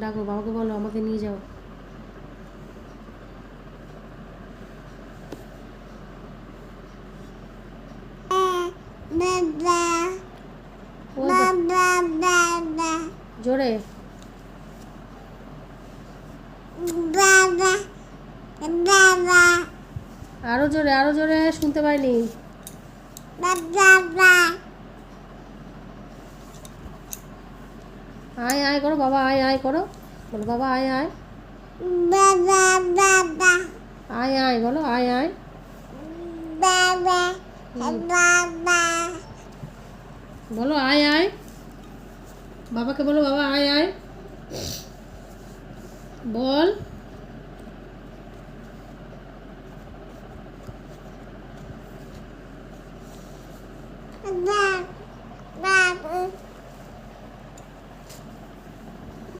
ডাকো বাবাকে, বলো আমাকে নিয়ে যাও। জোরে, আরো জোরে, আরো জোরে, শুনতে পাইনি। আয় আয় করো বাবা, আয় আয় করো, বলো বাবা আয় আয়, আয় আয় বলো, আয় আয়, বলো আয় আয়, বাবাকে বলো বাবা আয় আয়, বল।